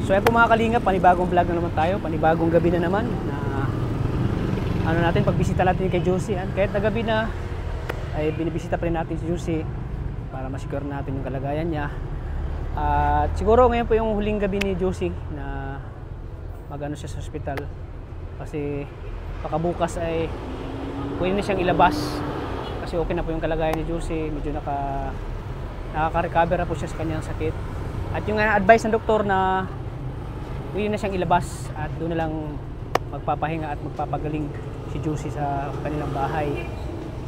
So ayan po mga kalingap, panibagong vlog na naman tayo, panibagong gabi na naman na ano natin, pagbisita natin kay Josie. Kahit na gabi na, ay binibisita pa rin natin si Josie para ma-secure natin yung kalagayan niya. At siguro ngayon po yung huling gabi ni Josie na mag-ano siya sa hospital. Kasi baka bukas ay pwede na siyang ilabas. Kasi okay na po yung kalagayan ni Josie, medyo nakaka-recover na po siya sa kanyang sakit. At yung advice ng doktor na pwede na siyang ilabas at doon na lang magpapahinga at magpapagaling si Josie sa kanilang bahay.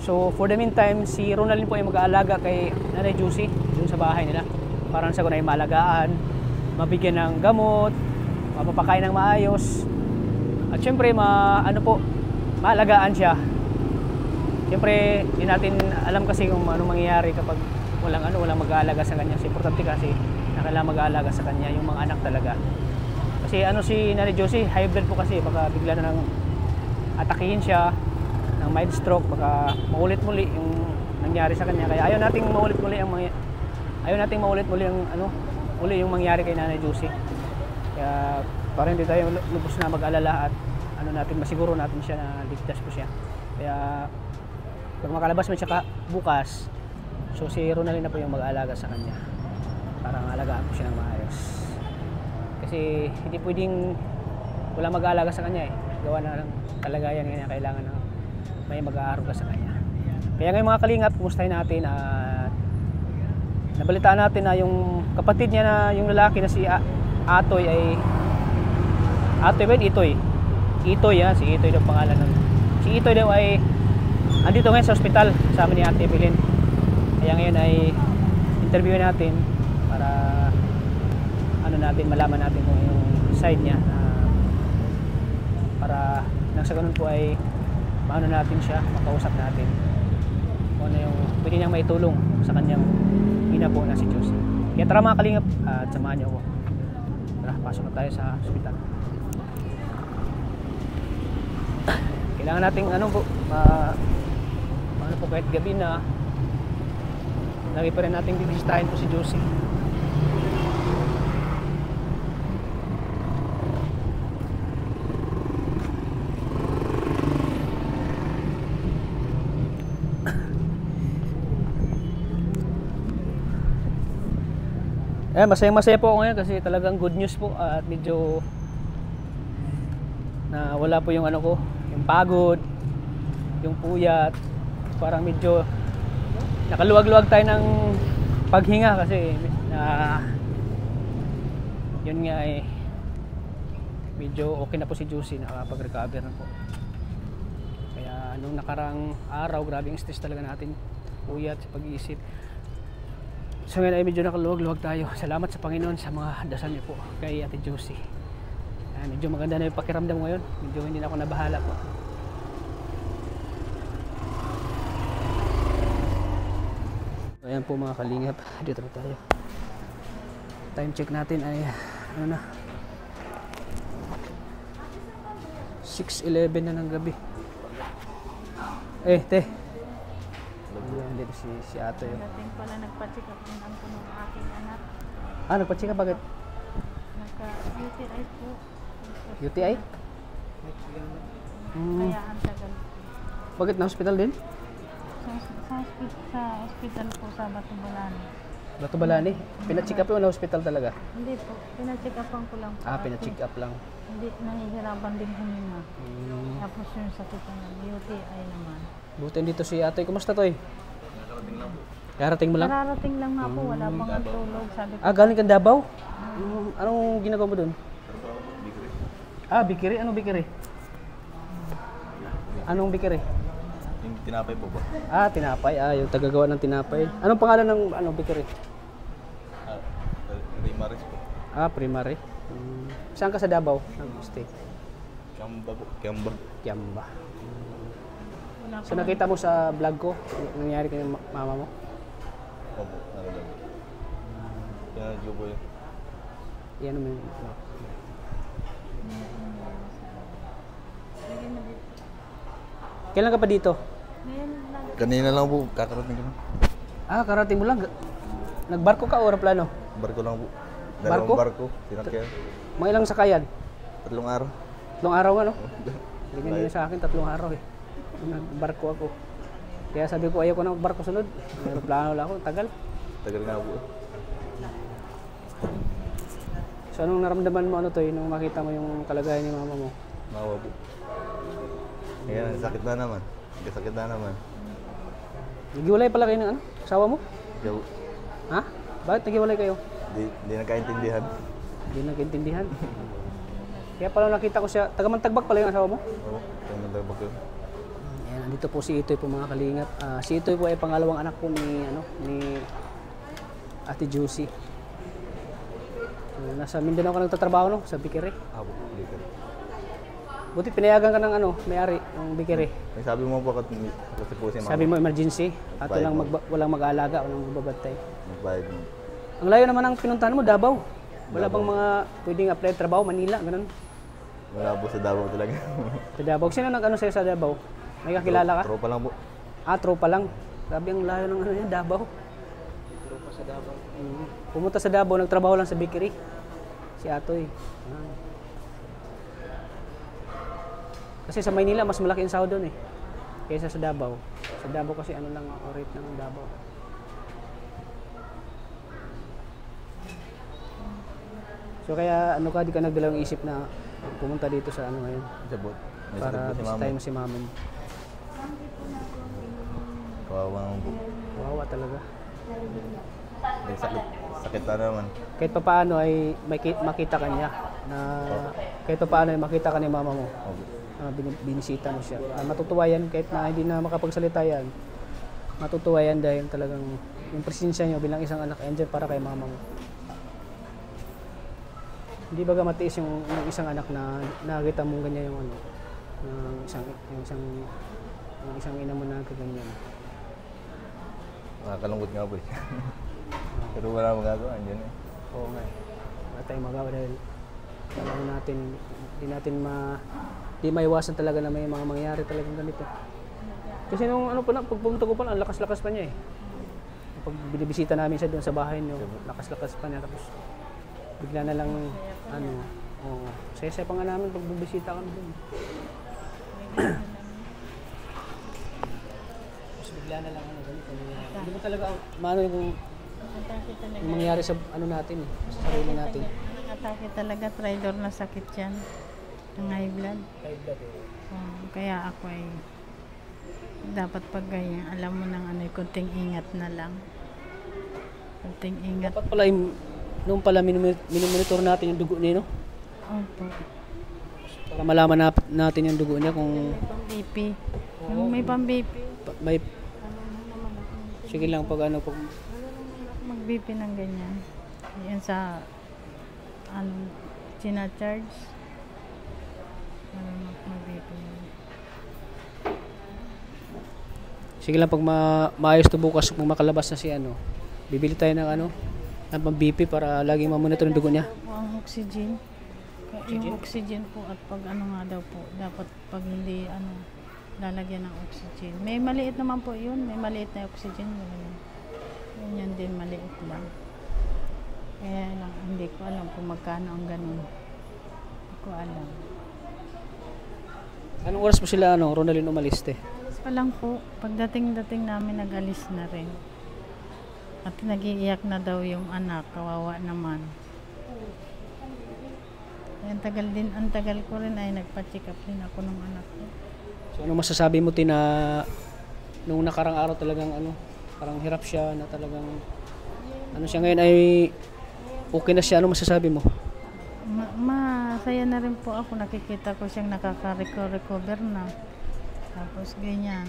So for the meantime, si Ronaldin po ay mag-aalaga kay Nanay Josie doon sa bahay nila. Para sa kunay maalagaan, mabigyan ng gamot, mapapakain ng maayos. At syempre maalagaan siya. Siyempre, hindi natin alam kasi kung anong mangyayari kapag walang mag-aalaga sa kanya. So, importante kasi na kailangan mag-aalaga sa kanya yung mga anak talaga. Kasi si Nanay Josie, high blood po kasi, baka bigla na nang atakihin siya ng mild stroke, baka maulit-muli yung nangyari sa kanya. Kaya ayaw nating maulit-muli yung mangyari kay Nanay Josie. Kaya para hindi tayo lubos na mag-alala at masiguro natin siya na ligtas po siya. Kaya pag makalabas mo siya bukas, so si Ronaldin na po yung mag-aalaga sa kanya para alagaan po siya ng maayos. Kasi hindi pwedeng wala mag-aalaga sa kanya gawa na ng kalagayan niya, kailangan na may mag-aaruga sa kanya. Kaya ngayon mga kalingap, kumustahin natin at nabalitaan natin na yung kapatid niya na yung lalaki na si Atoy ay Itoy si Itoy daw pangalan nun. Si Itoy daw ay andito ngayon sa ospital kasama ni Ate Evelyn. Kaya ngayon ay interviewin natin para malaman natin kung yung side niya para nang sa ganun po ay natin siya, makausap natin kung ano yung pwede niyang maitulong sa kanyang ina po na si Josie. Kaya tara mga kalingap at samahan niyo ako. Tara, pasok na tayo sa ospital. Kailangan nating kahit gabi na lagi pa rin nating bibisitahin po si Josie. Masaya po ako ngayon kasi talagang good news po at medyo na wala po yung yung pagod, yung puyat. Parang medyo nakaluwag-luwag tayo ng paghinga kasi yun nga medyo okay na po si Josie, nakapag-recover na po. Kaya nung nakarang araw, grabe yung stress talaga natin, puyat sa pag-iisip. So ngayon ay medyo nakaluwag-luwag tayo. Salamat sa Panginoon sa mga dasal niyo po kay Ate Josie. Medyo maganda na yung pakiramdam ngayon, medyo hindi na ako nabahala po. Ayan po mga kalingap, dito na tayo. Time check natin ay 6:11 na ng gabi. Te. Ayan, dito si Ate. Dating pala nagpa-check up din ang ng aking anak. Nagpa-check up bagay? Nagka-UTI po. UTI? Kaya ang tagal. Bakit na hospital din? Sa hospital po sa Batubalani. Batubalani? Pina-check up yun na hospital talaga? Hindi po. Pina-check upan ko lang po. Pina-check up lang. Hindi, nahihirapan din huminga. Tapos yung sakit ng UTI naman. Buti dito si Ate. Kumusta Toy? Nakarating lang po. Karating mo lang? Kararating lang nga po. Wala pang ang tulog. Sabi ko. Galing kang Davao? Anong ginagawa mo doon? Bikiri. Anong bikiri? Anong bikiri? Yung tinapay po ba? Tinapay. Yung tagagawa ng tinapay. Anong pangalan ng bikiri? Primaris po. Primary. Saan ka sa Davao? Nag-stay? Kiamba po. Kiamba. So nakita mo sa vlog ko, nangyari kay mama mo? Opo, narinig. Kaya nag-jubo yun. Yan naman. Kailan ka pa dito? Kanina lang po, kakarating ko na. Karating mo lang. Nagbarko ka o aeroplano? Barko lang po. Dalawang barko. Sinakyan. Mga ilang sakayan? 3 araw. 3 araw nga, no? Bigyan nila sa akin 3 araw eh. Nagbarko ako. Kaya sabi ko, ayaw ko na magbarko sunod. Aeroplano lang ako, tagal. Tagal nga po. So anong naramdaman mo ano to nung makita mo yung kalagayan ni mama mo? Mawa po. Ayan, sakit na naman. Sakit na naman. Nagiwalay pala kayo ng ano? Asawa mo? Kaya po, Ha? Bakit nagiwalay kayo? di nagkaintindihan. Hindi nagkaintindihan. Kaya pala nakita ko siya, taga-Mantagbak pala yung asawa mo? Oo, kaya nagdabak yun. Ayan, nandito po si Itoy po mga kalingap. Si Itoy po ay pangalawang anak po ni Ate Juicy. So, nasa Mindanao ka nagtatrabaho, no? Sa Bikere. Po, dito. Buti pinayagan ka ng may-ari ng Bikere. May sabi mo po kasi po si mama. Sabi mo emergency at Magbayad walang mag-aalaga, walang magbabantay. Magbayad mo. Ang layo naman ang pinuntahan mo, Davao. Wala bang mga pwedeng apply trabaho, Manila, ganun? Wala po sa Davao talaga. Sa Davao. Sino nag-ano sa'yo sa Davao? May kakilala ka? Tropa lang po. Tropa lang. Grabe ang layo ng ano yan, Davao. Tropa sa Davao. Pumunta sa Davao, nagtrabaho lang sa bakery. Si Atoy. Kasi sa Maynila, mas malaki ang sahod doon eh. Kaysa sa Davao. Sa Davao kasi ano lang ang rate ng Davao. So kaya ano ka, di ka nagdalawang isip na pumunta dito sa ano ngayon? Sabot. May sakit Para po si mama. bisitahin mo si mama mo. Kawawa naman po. Wawa talaga. May sakit. Sakit na naman. Kahit pa paano ay makita ka niya na kahit pa paano ay makita ka ni mama mo. Opo. Binisita mo siya. Matutuwa yan kahit na hindi na makapagsalita yan. Matutuwa yan dahil talagang yung presensya niyo bilang isang anak ay andyan para kay mama mo. Hindi baga matiis yung isang anak na nakita mong ganyan yung ano, yung isang ina mo na kaganyan. Nakakalungkot nga po eh. Pero wala magagawa, andyan eh. Oo nga. Wala tayong magawa dahil alam natin, di maiwasan talaga na may mga mangyayari talagang ganito. Kasi nung ano pa na, pag pumunta ko pa lang, lakas-lakas pa niya eh. Pag binibisita namin siya doon sa bahay niyo, lakas-lakas pa niya. Tapos bigla na lang, saya-saya pa nga namin pag bibisita kami doon. Tapos bigla na lang ganito. Hindi mo talaga, maano yung mangyayari sa ano natin eh, sa sarili natin. Atake talaga, traidor na sakit yan. Ng high blood. High blood eh. Kaya ako ay dapat pag ganyan, alam mo nang ano, kunting ingat na lang. Kunting ingat. Dapat pala noong pala minimonitor natin yung dugo niya, no? Opo. Para malaman natin yung dugo niya kung BP. Yung may pang-BP. may sige lang pag Mag-BP ng ganyan. Yan sa charge. Mag-BP. sige lang pag maayos to bukas kung makalabas na si bibili tayo ng ng pang-BP para laging mamonitor yung dugo niya. Ang oxygen. Yung oxygen po at pag nga daw po, dapat pag hindi lalagyan ng oxygen. May maliit naman po yun, may maliit na oxygen. Yun din, maliit lang. Kaya lang, hindi ko alam kung magkano ang ganun. Hindi ko alam. Anong oras po sila Ronaldin umalis Pa lang po, pagdating namin nag-alis na rin. At nag-iiyak na daw yung anak, kawawa naman. Ang tagal ko rin ay nagpa-check up din ako ng anak ko. So ano masasabi mo na nung nakarang araw talagang parang hirap siya na talagang siya ngayon ay okay na siya, ano masasabi mo? Masaya na rin po ako, nakikita ko siyang nakaka-recover na. Tapos ganyan.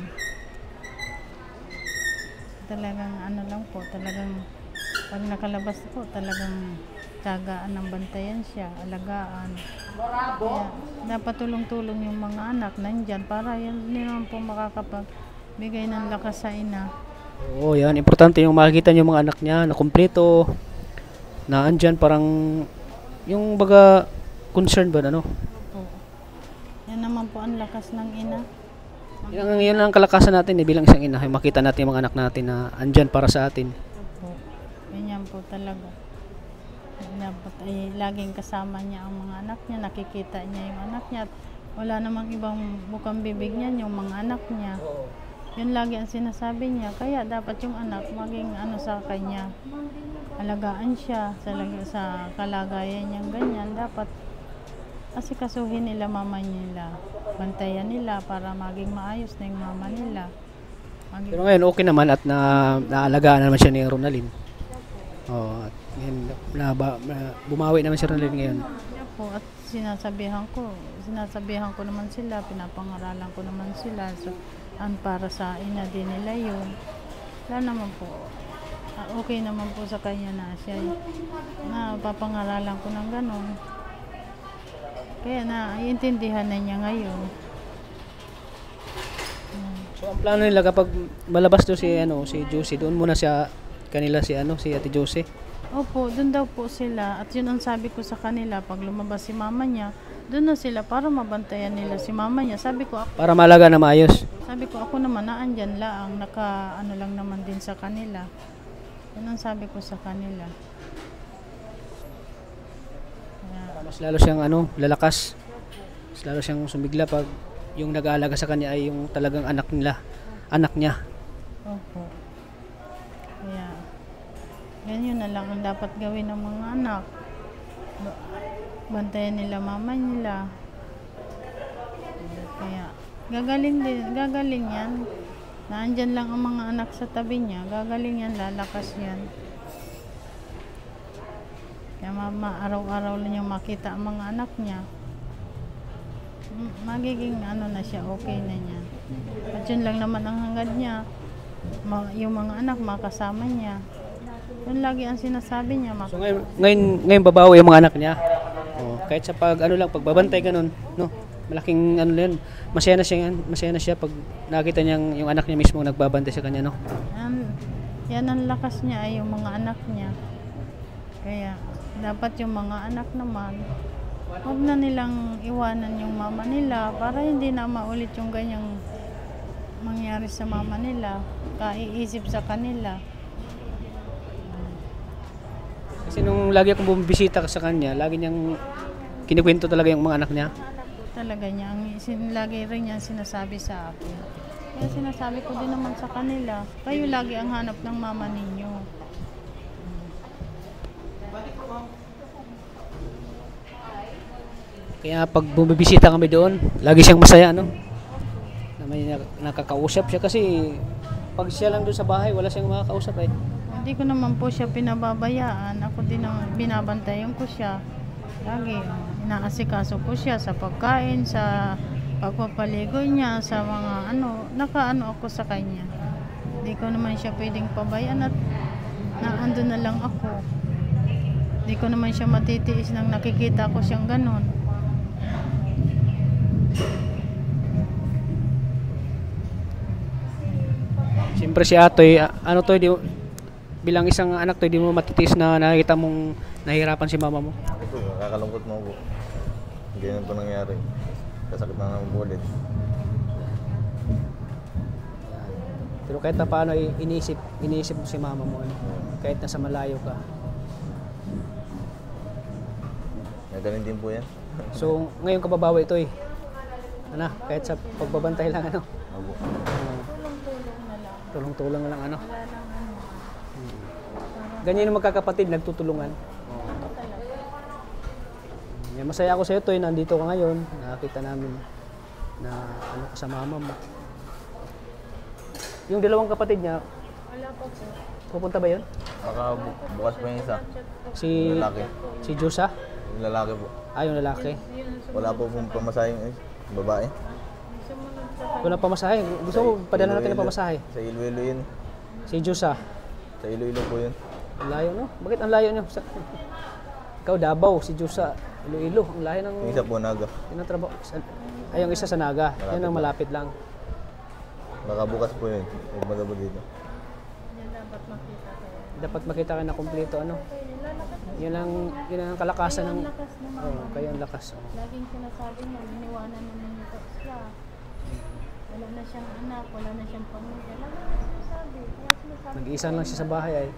Talagang lang po, talagang pag nakalabas po, talagang tagaan ng bantayan siya, alagaan. Kaya dapat tulong-tulong yung mga anak nandyan para yan naman po makakapagbigay ng lakas sa ina. Oo, yan. Importante yung makikita niyo mga anak niya na kumpleto, na andyan parang yung baga concern ba Po. Yan naman po ang lakas ng ina. Yan ang kalakasan natin bilang isang ina, makita natin yung mga anak natin na andyan para sa atin. Po. Ganyan po talaga. Dapat ay laging kasama niya ang mga anak niya, nakikita niya yung anak niya. At wala namang ibang bukang bibig niya, yung mga anak niya. Yun lagi ang sinasabi niya. Kaya dapat yung anak maging ano sa kanya. Alagaan siya sa kalagayan niyang ganyan. Dapat asikasuhin nila mama nila. Bantayan nila para maging maayos na yung mama nila. Pero ngayon okay naman at naalagaan naman siya ni Ronalyn. Oh, at ngayon, bumawi naman si Ronalyn ngayon. Kaya po, at sinasabihan ko naman sila, pinapangaralan ko naman sila. So, para sa ina din nila yun. Wala naman po. Okay naman po sa kanya na siya na papangaralan ko ng ganun. Kaya naiintindihan na niya ngayon. So ang plano nila kapag malabas do si Josie, doon muna siya kanila si Ate Josie. Opo, doon daw po sila. At yun ang sabi ko sa kanila, pag lumabas si mama niya, doon na sila para mabantayan nila si mama niya. Sabi ko, Para malaga na maayos. ako naman naandyan lang, naka lang naman din sa kanila. Yun ang sabi ko sa kanila. Kaya, Mas lalo siyang lalakas. Mas lalo siyang sumigla pag yung nag-aalaga sa kanya ay yung talagang anak niya. opo. Kaya, ganyan na lang ang dapat gawin ng mga anak. Bantayan nila mama nila. Kaya, gagaling yan. Naandyan lang ang mga anak sa tabi niya. Gagaling yan, lalakas yan. Kaya araw-araw lang niyang makita ang mga anak niya. Magiging na siya, okay na niya. At yun lang naman ang hangad niya. Yung mga anak makasama niya. Yun lagi ang sinasabi niya. So ngayon babawi yung mga anak niya. Oh, kahit sa pagbabantay ganun, no? Malaking yan. Masaya na siya pag nakita niyang yung anak niya mismo nagbabantay sa kanya, no? Yan ang lakas niya ay yung mga anak niya. Kaya dapat yung mga anak naman, huwag na nilang iwanan yung mama nila para hindi na maulit yung ganyang mangyari sa mama nila, kaiisip sa kanila. Kasi nung lagi akong bumibisita sa kanya, lagi niyang kinikwento talaga yung mga anak niya. Talaga niya, lagi rin niya sinasabi sa akin. Kaya sinasabi ko din naman sa kanila, kayo lagi ang hanap ng mama ninyo. Kaya pag bumibisita kami doon, lagi siyang masaya, no? Na may nakakausap siya kasi pag siya lang doon sa bahay, wala siyang makakausap eh. Hindi ko naman po siya pinababayaan. Ako din ang binabantayan ko siya. Lagi, inaasikaso ko siya sa pagkain, sa pagpapaligo niya, sa mga nakaano ako sa kanya. Hindi ko naman siya pwedeng pabayaan at naando na lang ako. Hindi ko naman siya matitiis nang nakikita ko siyang ganon. Siyempre si Atoy, bilang isang anak to, di mo matitiis na nakikita mong nahihirapan si mama mo. Ito, nakakalungkot mo po. Ganyan po nangyari. Kasakit na naman po ulit. Pero kahit na paano, iniisip mo si mama mo, kahit nasa malayo ka. Ganun din po yan. So, ngayon kababawi ito kahit sa pagbabantay lang, Opo. tulong-tulong lang, Ganyan yung magkakapatid, nagtutulungan. Masaya ako sa iyo, Toy, nandito ka ngayon. Nakakita namin na ka sa mama mo. Yung dalawang kapatid niya, Wala po po. pupunta ba yun? Baka bukas pa yung isa. Si Lalaki. Josa? Yung lalaki po. Yung lalaki. Wala po pong pamasahing babae. Wala pamasahe. Gusto mo, padala natin ng pamasahe. Sa Iloilo yun. Si Josa. Sa Iloilo po yun. Ang layo, no? Bakit ang layo niyo? Ikaw, Davao. Si Josa, Iloilo. Ang layo ng... Yung isa po Naga. Yung isa sa Naga. Yan ang malapit lang. Baka bukas po yun. Huwag madabo dito. Dapat makita kayo. Dapat makita ka na kumpleto, Yun ang kalakasan ng... Lakas naman. Kayo ang lakas. Laging sinasabi niya, iniwanan naman nito siya. Wala na siyang anak, wala na siyang pamilya. Lagi na sinasabi. Kaya sinasabi Nag-iisa lang siya sa bahay ay.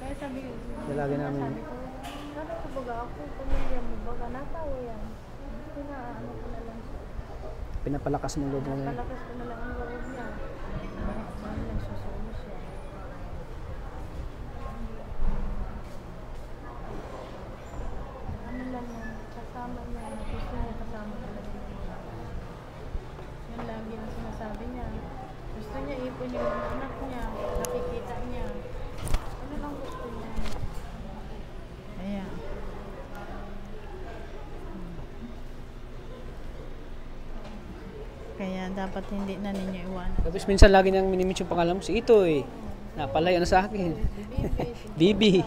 Kaya sabi ko, Lagi namin. sabi ko, Para kumbaga ako, pamilya mo, baga natawa yan. Ano ko na lang siya. Pinapalakas mo loob mo ngayon. Palakas ko na lang ang loob niya. Dahil nagsusulo siya. Ano lang yan, kasama niya. Gusto niya kasama talaga niya. Yan lagi ang sinasabi niya. Gusto niya ipon yung mga anak niya. Nakikita niya. Ano lang gusto niya. Ayan. Kaya dapat hindi na ninyo iwanan. Tapos minsan lagi niyang minimit yung pangalan mo, si Itoy. Napalay ano sa akin. Bibi.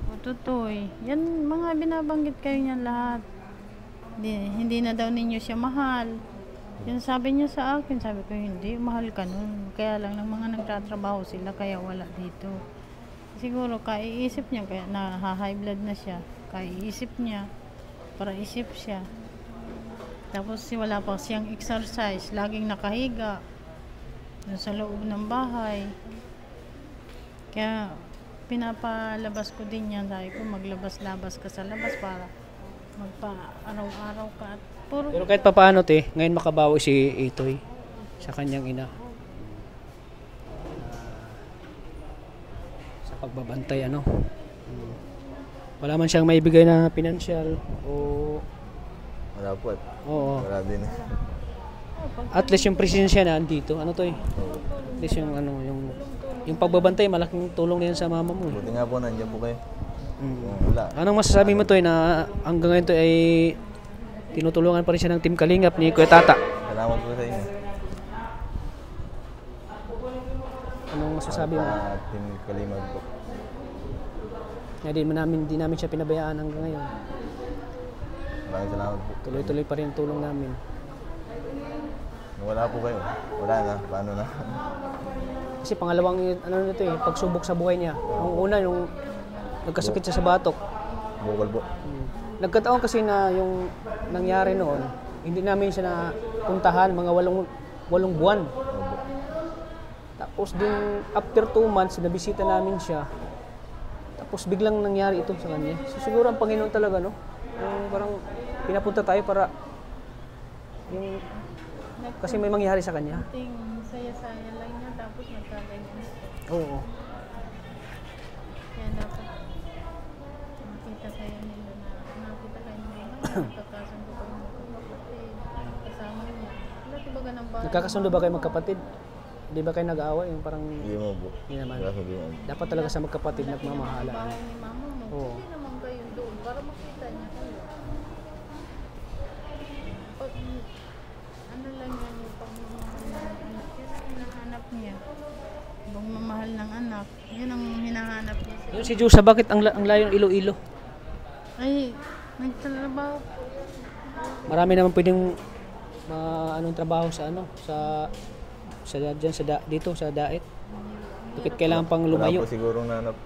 O tutoy. Yan, mga binabanggit kayo niyan lahat. Hindi na daw ninyo siya mahal. Yan sabi niya sa akin. Sabi ko, hindi, mahal ka nun. Kaya lang ng mga nagtatrabaho sila, kaya wala dito. Siguro, kaiisip niya, kaya na-high blood na siya. Kaiisip niya, para isip siya. Tapos wala pa siyang exercise, laging nakahiga dun sa loob ng bahay. Kaya pinapalabas ko din yan, sabi ko maglabas-labas ka sa labas para magpa-araw-araw ka at puro. Pero kahit papaano te, ngayon makabawi si Itoy sa kanyang ina. Sa pagbabantay ano. Wala man siyang maibigay na pinansyal o Wala po. oo. Wala din. At least yung presensya na andito, ano to eh. At least yung ano, yung pagbabantay, malaking tulong din sa mama mo. Buti nga po, nandiyan po kayo. Mm. Wala. Anong masasabi mo to eh, na hanggang ngayon to ay tinutulungan pa rin siya ng Team Kalingap ni Kuya Tata? Salamat po sa inyo. Anong masasabi mo? Team Kalimag po. Kaya di namin siya pinabayaan hanggang ngayon. Maraming salamat po. Tuloy-tuloy pa rin ang tulong namin. Kung wala po kayo, wala na. Paano na? Kasi pangalawang ano nito eh, pagsubok sa buhay niya. Ang una, yung nagkasakit siya sa batok. Bukol po. Nagkataon kasi na yung nangyari noon, hindi namin siya napuntahan mga walong buwan. Opo. Tapos din after 2 months, nabisita namin siya. Tapos biglang nangyari ito sa kanya. So siguro ang Panginoon talaga, no? Yung parang pinapunta tayo para yung kasi may mangyari sa kanya. Ting saya-saya lang niya tapos nagkaganyan. Oo. Kaya dapat makita kayo nila na nakita kayo nila na nagkakasundo kayo magkakapatid. Kasama niya. Wala tibaga ng bahay. Nagkakasundo ba kayo magkapatid? Di ba kayo nag-aaway? Yung parang Hindi mo po. hindi naman. Wala sabi mo. Dapat talaga sa magkapatid nagmamahalan. Bahay ni mama mo. Oo. Hindi naman kayo doon para makita niya kayo. Pag ano lang yan yung pagmamahal ng anak. Yan ang hinahanap niya. Pagmamahal ng anak. Yan ang hinahanap niya. Yung si Jusa, bakit ang layong Iloilo? Ay, nagtatrabaho. Marami naman pwedeng anong trabaho sa dito sa Daet. Bakit kailangan pang lumayo? Wala po sigurong nanap.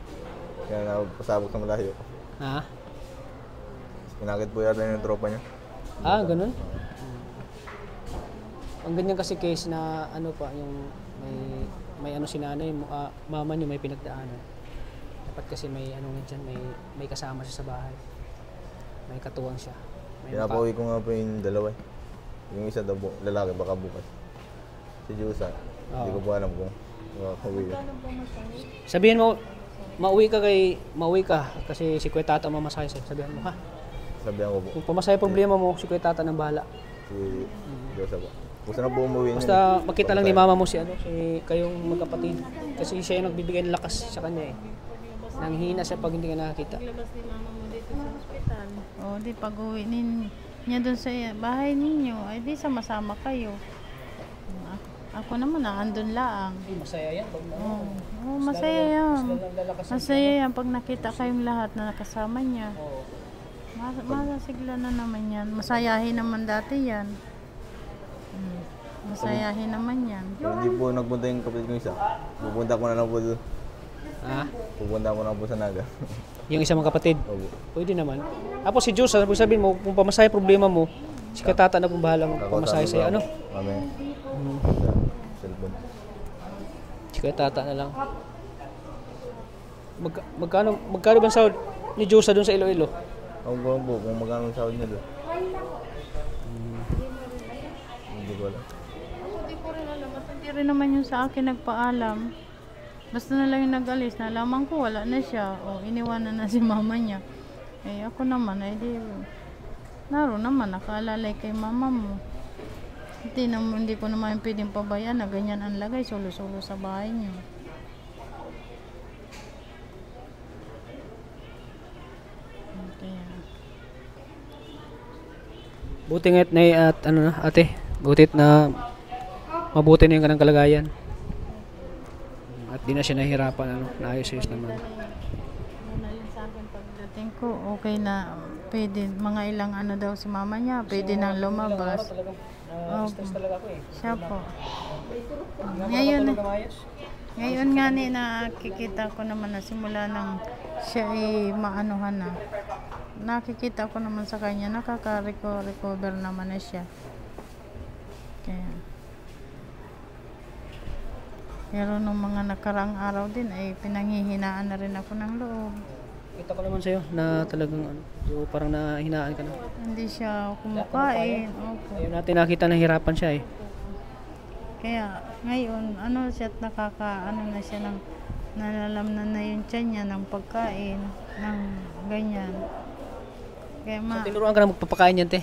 Kaya napasabog sa malayo. Ha? Pinakit po yata yung tropa niya. Ah, ganun? Ang ganyan kasi case na ano pa, yung may ano si nanay, mama niyo may pinagdaanan. Dapat kasi may ano nga dyan, may kasama siya sa bahay. May katuwang siya. May Pinapauwi ko nga po yung dalawa. Yung isa daw po, lalaki baka bukas. Si Jusa, hindi ko po alam kung makakauwi yun. Sabihin mo, mauwi ka kasi si Kuya Tata mamasahe sa'yo. Sabihin mo ha. Sabihan ko po, Kung pamasahe problema mo, si Kuya Tata nang bahala. si Jusa po. Gusto na po umuwi niya. Basta makita lang ni mama mo si kayong magkapatid. Kasi siya yung nagbibigay ng lakas sa kanya eh. Nanghina siya pag hindi ka nakakita. Paglabas ni mama mo dito sa ospital. O, di pag uwi niya doon sa bahay ninyo, ay di sama-sama kayo. Ako naman, andun lang. Masaya yan. Oo, masaya yan. Masaya yan pag nakita kayong lahat na nakasama niya. Masasigla na naman yan. Masayahin naman dati yan. Masayahin naman yan. Kung hindi po nagpunta yung kapatid ko isa, pupunta ko na lang po doon. Ha? Pupunta ko na po sa Naga. Yung isa mong kapatid? Opo. Pwede naman. Tapos si Jules, sabihin mo, kung pamasahe problema mo, si Kuya Tata na kung bahala pamasahe sa'yo. Ano? Kami. Cellphone. Si Kuya Tata na lang. Magkano ba sahod? ni Diyosa doon sa Iloilo? Ako ko lang po kung magkano ang sahod nila. Hindi ko alam. Hindi ko rin alam. At hindi rin naman yung sa akin nagpaalam. Basta na lang yung nag-alis. Nalaman ko wala na siya. O iniwanan na si mama niya. Eh ako naman ay di naroon naman nakaalalay kay mama mo. Hindi ko naman pwedeng pabayaan na ganyan ang lagay. Solo-solo sa bahay niyo. Kaya Buti nga't na at ano na, ate. Butit na mabuti na yung kanang kalagayan. At di na siya nahihirapan, ano, naayos-ayos naman. muna yun sa akin pagdating ko, okay na pwede, mga ilang ano daw si mama niya, pwede nang lumabas. Stress talaga ako eh. Siya po. Ngayon nga ni nakikita ko naman na simula nang siya ay maanuhan na. Nakikita ko naman sa kanya, nakaka-recover naman na siya. Kaya. Pero nung mga nakaraang araw din ay pinanghihinaan na rin ako ng loob. Kita ko naman sa'yo na talagang ano, so parang nahinaan ka na. Hindi siya kumakain. Opo. Ayun natin nakita na hirapan siya eh. Kaya ngayon, ano siya ano na siya ng nalalamnan na yung tiyan niya ng pagkain, ng ganyan. Kaya So, tinuruan ka na magpapakain yan, te.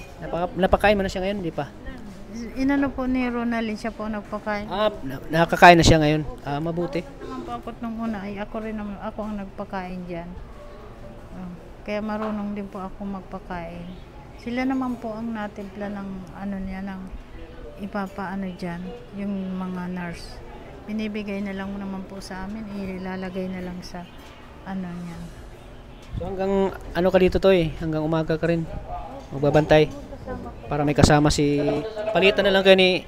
Napakain mo na siya ngayon, di pa? inano po ni Ronaldin, siya po nagpakain. Nakakain na siya ngayon. Mabuti. Ang pakot nung una ay ako rin naman, ako ang nagpakain dyan. Kaya marunong din po ako magpakain. Sila naman po ang natimpla ng ano niya, ng ipapaano dyan, yung mga nurse. Binibigay na lang naman po sa amin, ilalagay na lang sa ano niya. So hanggang ano ka dito to eh, hanggang umaga ka rin magbabantay para may kasama si palitan na lang kayo ni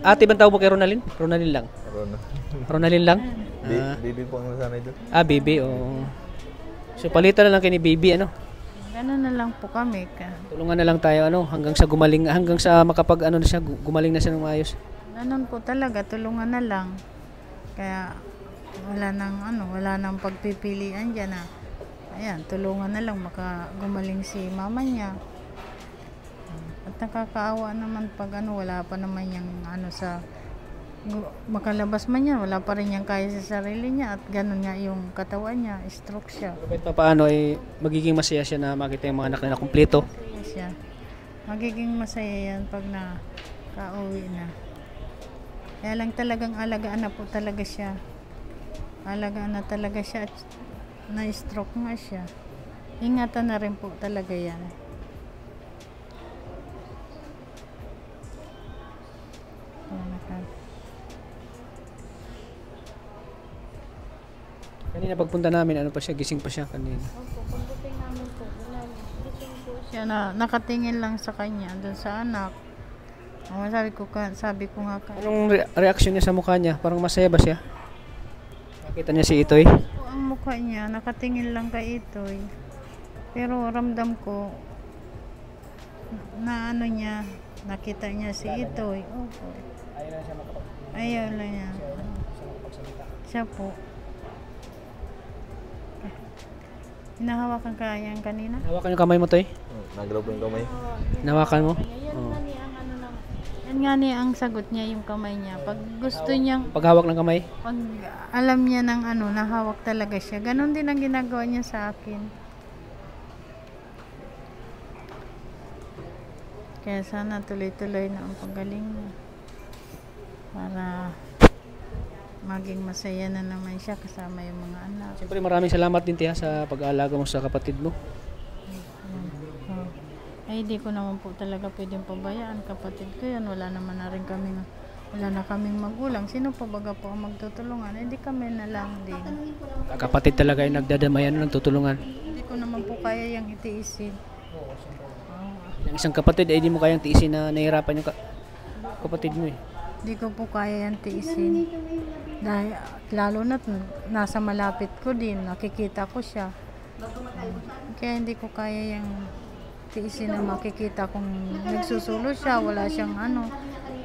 ate. Bang tawag mo kay Ronaldin? Ronaldin lang? Ronaldin lang? Baby po ang nasanay doon. Baby, oh. So palitan na lang kayo ni baby, ano? Gano'n na lang po kami. Tulungan na lang tayo, ano, hanggang sa gumaling, hanggang sa makapag ano na siya, gumaling na siya ng maayos. Ganun po talaga, tulungan na lang. Kaya wala nang pagpipilian dyan na ayan, tulungan na lang gumaling si mama niya. At nakakaawa naman pag wala pa naman yung makalabas man yan, wala pa rin yung kaya sa sarili niya at ganun nga yung katawan niya, stroke siya. Kahit pa paano ay magiging masaya siya na makita yung mga anak na kumpleto. Masaya siya. Magiging masaya yan pag nakauwi na. Kaya lang talagang alagaan na po talaga siya. Alagaan na talaga siya at na-stroke nga siya. Ingatan na rin po talaga yan. Kanina pagpunta namin, ano pa siya, gising pa siya kanina. Opo, pagdating namin po, gising po siya na nakatingin lang sa kanya, doon sa anak. Sabi ko nga Anong reaksyon niya sa mukha niya? Parang masaya ba siya? Nakita niya si Itoy? ang mukha niya, nakatingin lang kay Itoy. Pero ramdam ko na niya, nakita niya si Itoy. Opo. Ayaw lang niya. Siya po. Hinahawakan ka yan kanina? Hawakan yung kamay mo, Toy? Nagalaw po yung kamay. Hinawakan mo? Yan nga ni ang sagot niya, yung kamay niya. Pag gusto niyang, Paghawak ng kamay? pag alam niya ng nahawak talaga siya. Ganon din ang ginagawa niya sa akin. Kaya sana tuloy-tuloy na ang pagaling niya. Para maging masaya na naman siya kasama yung mga anak. Siyempre maraming salamat din, Tia, sa pag-aalaga mo sa kapatid mo. Ay, di ko naman po talaga pwedeng pabayaan. Kapatid ko yan. Wala na kaming magulang. Sino pa baga po ang magtutulungan? Hindi kami na lang din. Kapatid talaga yung nagdadamayan, nagtutulungan. Hindi ko naman po kaya yung itiisin. Yung isang kapatid, di mo kayang tiisin na nahihirapan yung kapatid mo eh. Hindi ko po kaya yung tiisin. Dahil, lalo na't nasa malapit ko din. Nakikita ko siya. Kaya hindi ko kaya yung tiisin na makikita kung nagsusulo siya, wala siyang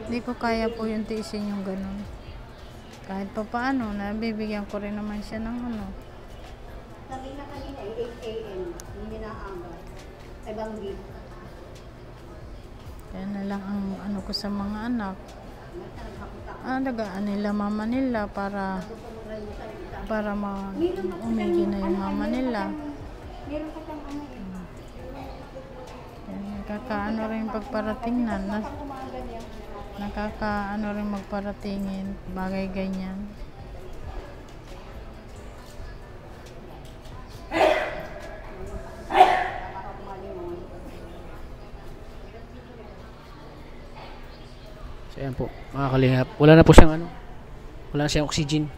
hindi ko kaya po yung tiisin yung ganun. Kahit pa paano, nabibigyan ko rin naman siya ng Sabi na kanina, 8 a.m. Hindi na aga. Ay banggi. Kaya na lang ang ano ko sa mga anak. Alagaan nila mama nila para umigi na yung mama nila. Meron ka pang ano eh. Kaya nakakaano rin pagparatingnan. Nakakaano rin magparatingin. Bagay ganyan. So ayan po, mga kalingap. Wala na po siyang ano, wala na siyang oxygen.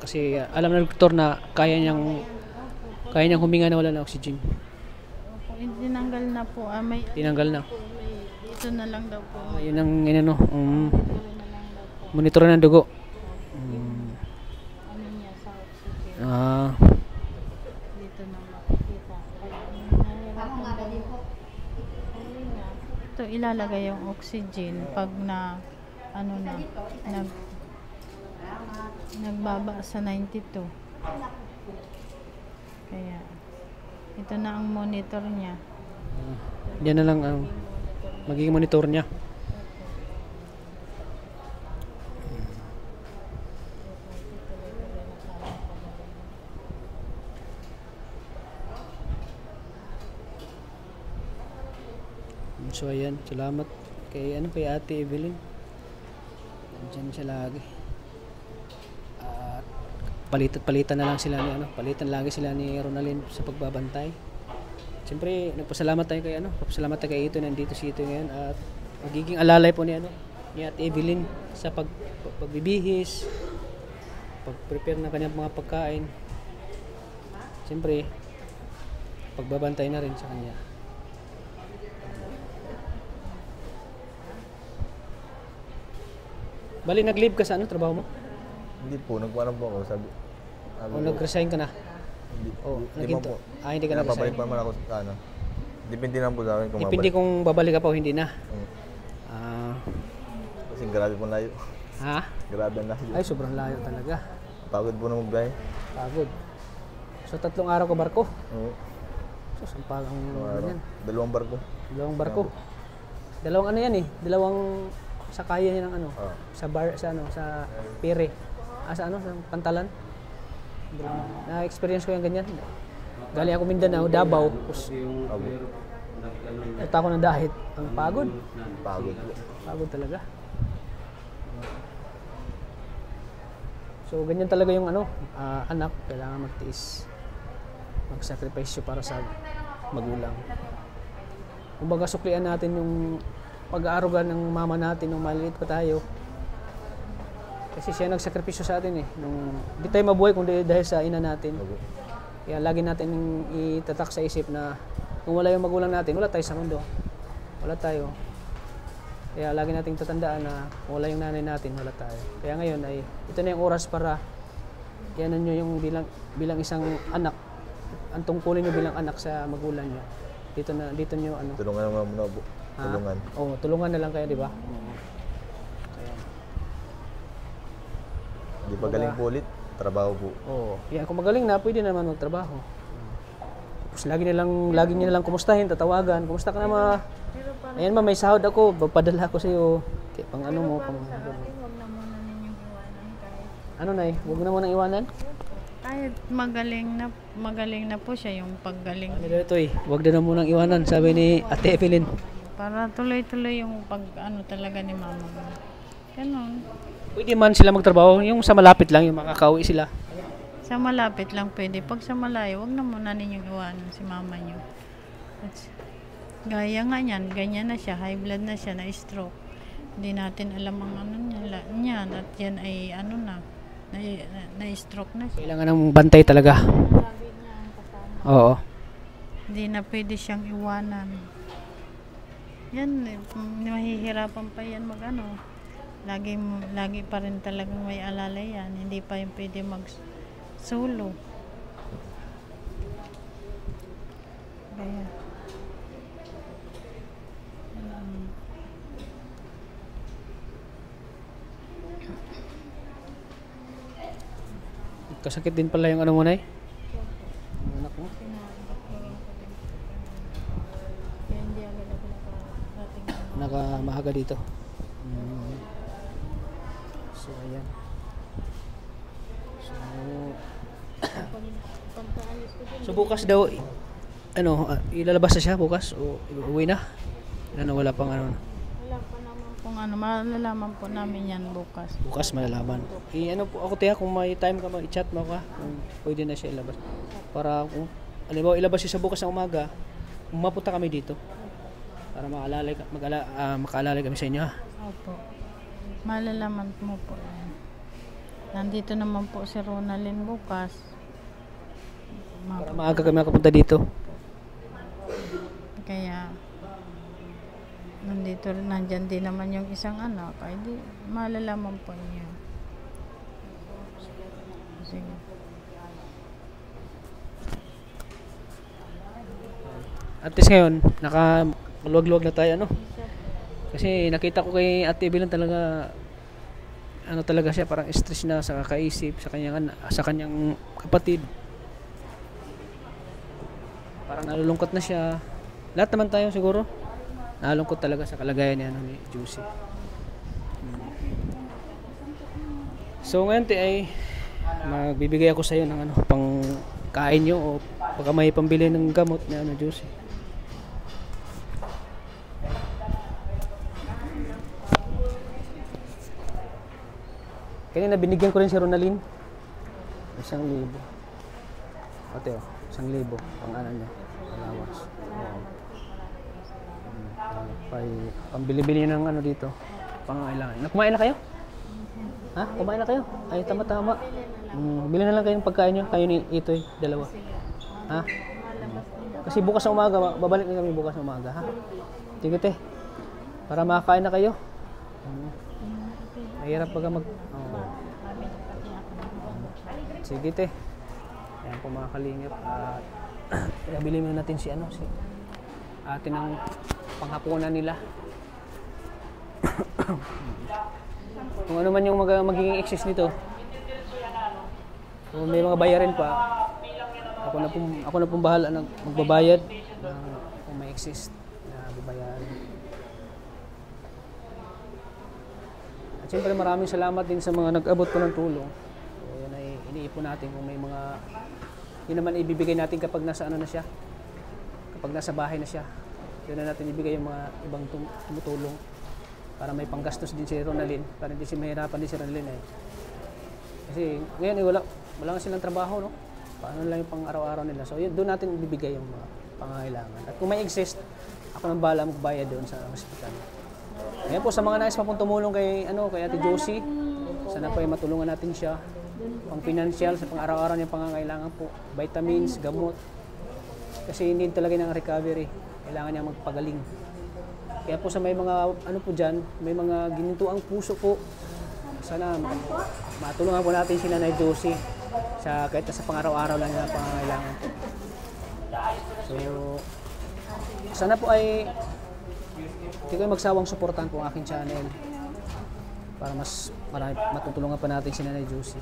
Kasi alam ng doktor na kaya niyang huminga na wala na oxygen. Tinanggal na po. May Tinanggal na. dito na lang daw po. Yun ang ano, Monitor na lang daw po. monitor ng dugo. Ano niya sa oxygen. Dito na makikita. Ako nga ba din po? Ito ilalagay yung oxygen pag na ano na nagbaba sa 92. Kaya ito na ang monitor niya. Yan na lang ang magiging monitor niya. So ayan, salamat kay Ate Evelyn. Nandiyan siya lagi. At palitan na lang sila ni palitan lagi sila ni Ronalyn sa pagbabantay. Siyempre, nagpasalamat tayo kay Nagpasalamat tayo kay Ito nandito si Ito ngayon at magiging alalay po ni Ate Evelyn sa pagbibihis, pag-prepare ng kanyang mga pagkain. Siyempre, pagbabantay na rin sa kanya. Bali, nag-leave ka sa trabaho mo? Hindi po, nagpaano po ako. Sabi O nag-resign ka na? Hindi, Hindi po. hindi ka Napabalik nag-resign. pa naman ako sa Depende naman po sa akin kung Depende kung babalik ka pa o hindi na. Mm. Ah, Kasi grabe po layo. ha? Grabe ang layo. Ay, sobrang layo talaga. Pagod po na magbiyahe. Pagod. So, 3 araw ka barko? Oo. So, sampag ang Ano, ganyan. 2 barko. 2 barko. Dalawang dalawang sakayan niya ng Ah. sa pire. Sa Pantalan. Na-experience ko yung ganyan. Galing ako Mindanao, Davao. Tapos, Abo. punta ako ng dahit. Ang pagod. Pagod po. Pagod talaga. So, ganyan talaga yung anak. Kailangan magtiis. Mag-sacrifice para sa magulang. Kumbaga, suklian natin yung pag-aaruga ng mama natin nung maliit pa tayo. Kasi siya nagsakripisyo sa atin Hindi tayo mabuhay kundi dahil sa ina natin. Abo. Kaya lagi natin itatak sa isip na kung wala yung magulang natin, wala tayo sa mundo. Wala tayo. Kaya lagi nating tatandaan na kung wala yung nanay natin, wala tayo. Kaya ngayon ay ito na yung oras para yanan nyo yung bilang isang anak. Ang tungkulin nyo bilang anak sa magulang nyo. Dito nyo Tulungan naman muna po. Tulungan. Oo, tulungan na lang kayo, di ba? Hindi pa galing po ulit. Trabaho po. Oo. Yan, kung magaling na, pwede naman magtrabaho. Tapos lagi nyo na lang kumustahin, tatawagan. Kumusta ka na Ayan may sahod ako, papadala ko sa iyo. Pang mo, pang Huwag na muna ninyong iwanan kahit Huwag mo na munang iwanan. kahit magaling na po siya yung paggaling. Ito huwag na munang iwanan, sabi ni Ate Evelyn. Para tuloy-tuloy yung talaga ni mama. Ganon. Pwede man sila magtrabaho, yung sa malapit lang, yung makakauwi sila. Sa malapit lang pwede. Pag sa malayo, huwag na muna ninyong iwanan si mama niyo. Gaya nga niyan, ganyan na siya, high blood na siya, na-stroke. Hindi natin alam ang niyan at yan ay na-stroke na siya. Kailangan ng bantay talaga. Oo. Hindi na pwede siyang iwanan. Yan, mahihirapan pa yan lagi pa rin talagang may alalay yan. Hindi pa yung pwede mag-solo. Kaya, kasakit din pala yung mo na maaga dito. So ayan. So bukas daw ilalabas na siya bukas o uuwi na. Wala pang ano. Wala pa naman kung ano, malalaman po namin yan bukas. Bukas malalaman. Po ako tiya kung may time ka i-chat mo ka kung pwede na siya ilabas. Para kung halimbawa ilabas siya sa bukas ng umaga, mapunta kami dito. Para makaalalay kami sa inyo. Opo. Malalaman mo po yan. Nandito naman po si Ronalyn bukas. Para maaga kami makapunta dito. Kaya nandyan din naman yung isang anak, ay di malalaman po niya. Sige. At least ngayon, nakaluwag-luwag na tayo, Kasi nakita ko kay Ate Evelyn talaga, talaga siya, parang stress na sa kakaisip, sa kanyang kapatid. Parang nalulungkot na siya. Lahat naman tayo siguro, nalulungkot talaga sa kalagayan ni Juicy. So ngayon, ay magbibigay ako sa iyo ng pang kain nyo o baka may pambili ng gamot ni Juicy. Kanina binigyan ko rin si Ronalyn 1,000. Ate 1,000 pang niya, allowance. Pambili-bili ng dito, pangangailangan. Kumain na kayo? Ha? Kumain na kayo? Ay, tama. Bili na lang kayo ng pagkain nyo. Kayo ni Itoy, dalawa. Ha? Kasi bukas na umaga, babalik na kami bukas na umaga, ha? Sige, te. Para makakain na kayo. Mahirap pag Sige, te. Ayan po mga kalingap. Nabili muna natin si ate ng panghapunan nila. Kung ano man yung magiging excess nito, kung may mga bayarin pa, ako na pong bahala magbabayad kung may excess na babayaran. At siyempre maraming salamat din sa mga nag-abot po ng tulong. So yan ay iniipon natin kung may mga yun naman ibibigay natin kapag nasa na siya, kapag nasa bahay na siya. Yun na natin ibigay yung mga ibang tumutulong para may panggastos din si Ronalyn, para hindi si mahirapan din si Ronalyn kasi ngayon wala nga silang trabaho, paano lang yung pang araw-araw nila. So yun, doon natin ibibigay yung mga pangangailangan. At kung may exist, ako nang bahala magbayad doon sa hospital. Ayan po, sa mga nais pa pong tumulong kay Ate Josie, sana po ay matulungan natin siya pang financial sa pang araw-araw niyang pangangailangan po, vitamins, gamot, kasi need talaga ng recovery, kailangan niya magpagaling. Kaya po sa may mga po dyan, may mga ginintuang puso po, sana matulungan po natin si Nanay Josie kahit sa pang-araw-araw lang na pangangailangan po. So sana po ay hindi kayo magsawang suportahan po ang aking channel para mas marami matutulungan pa natin si Nanay Josie.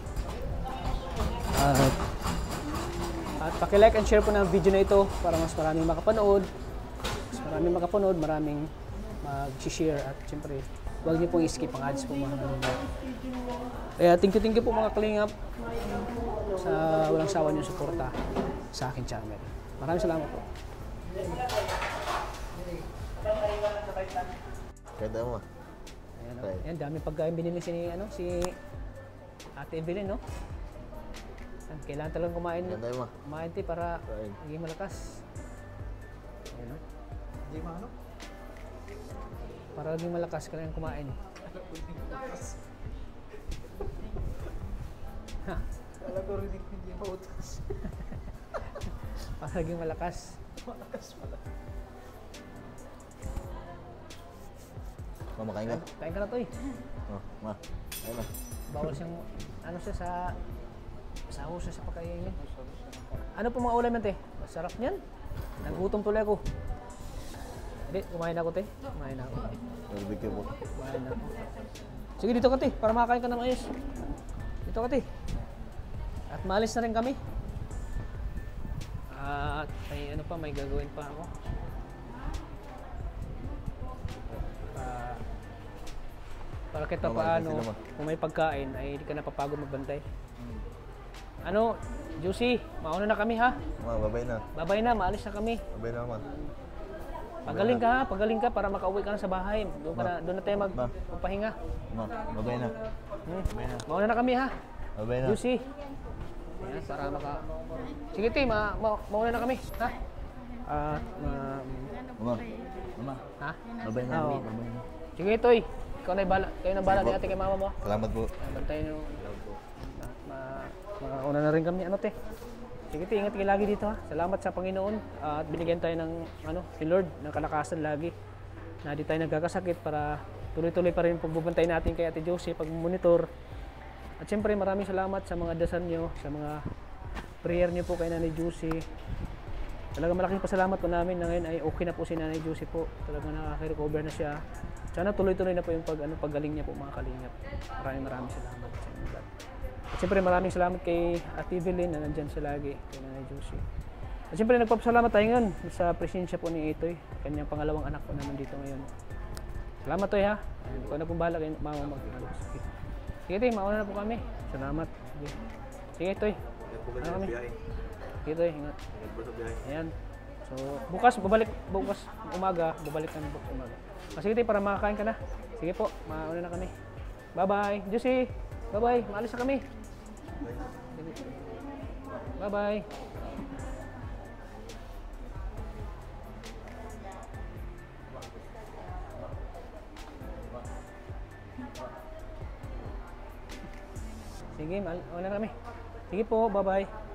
At paki-like and share po ng video na ito para mas maraming makapanood. Maraming mag-share at siyempre huwag niyo pong i-skip ang ads po mga kalingap. Kaya thank you po mga kalingap sa walang sawa niyong suporta sa aking channel. Maraming salamat po. Kaya mo. Ayan, dami pagkain binili si Ate Evelyn, Kailangan talagang kumain para maging malakas. Ayan, para maging malakas, kailangan kumain. Kala ko rinig hindi mautas. Para maging malakas. Malakas pala. Mama, kain ka? Kain ka na, Toy. Ma, ayun na. Bawal siyang, siya sa uso sa pagkainin. Ano po mga ulam yan, te? Masarap niyan. Nagutom tuloy ako. Hindi, kumain ako, te. Kumain ako. Barbecue po. Kumain ako. Sige, dito ka, te. Para makakain ka ng ayos. Dito ka, te. At maalis na rin kami. At may may gagawin pa ako. Para kahit Mama, paano, sila, ma. kung may pagkain, ay hindi ka napapagod magbantay. Ano, Juicy, mauna na kami ha. Ma, babay na. Babay na, maalis na kami. Babay na, ma. Pagaling ka ha, pagaling ka para makauwi ka na sa bahay. Doon na tayo magpahinga. Ma, babay na. Mauna na kami ha. Babay na. Juicy. Ayan, para Sige, Tim, mauna na kami. Ha? At, Mama. Mama. ha? Babay na. Oo. Babay na. Sige, Toy. Ikaw na bala. Kayo na bala ni ate kay mama mo. Salamat po. Bantayan nyo. Mauna na rin kami. Ano, te? Sige, te. Ingat kayo lagi dito, ha? Salamat sa Panginoon. At binigyan tayo ng, si Lord, ng kalakasan lagi. Na di tayo nagkakasakit para tuloy-tuloy pa rin pagbubantay natin kay Ate Josie pag-monitor. At siyempre, maraming salamat sa mga dasal nyo, sa mga prayer nyo po kay Nanay Josie. Talagang malaking pasalamat po namin na ngayon ay okay na po si Nanay Josie po. Talagang nakaka-recover na siya. Sana tuloy-tuloy na po yung paggaling niya po mga kalingap. Maraming salamat sa inyo lahat. At siyempre maraming salamat kay Ate Evelyn na nandyan siya lagi, kay Nanay Josie. At siyempre nagpapasalamat tayo ngayon sa presensya po ni Itoy, kanyang pangalawang anak po naman dito ngayon. Salamat Toy ha. Ikaw na pong bahala kay mama mag-ano. Sige Toy, mauna na po kami. Salamat. Sige Toy. Ano kami? Sige Toy, ingat. Ayan. So, bukas umaga, babalik kami bukas umaga. Sige Toy, para makakain ka na. Sige po, mauna na kami. Bye-bye. Josie, bye-bye. Maalis na kami. Bye-bye. Sige, mauna na kami. Sige po, bye-bye.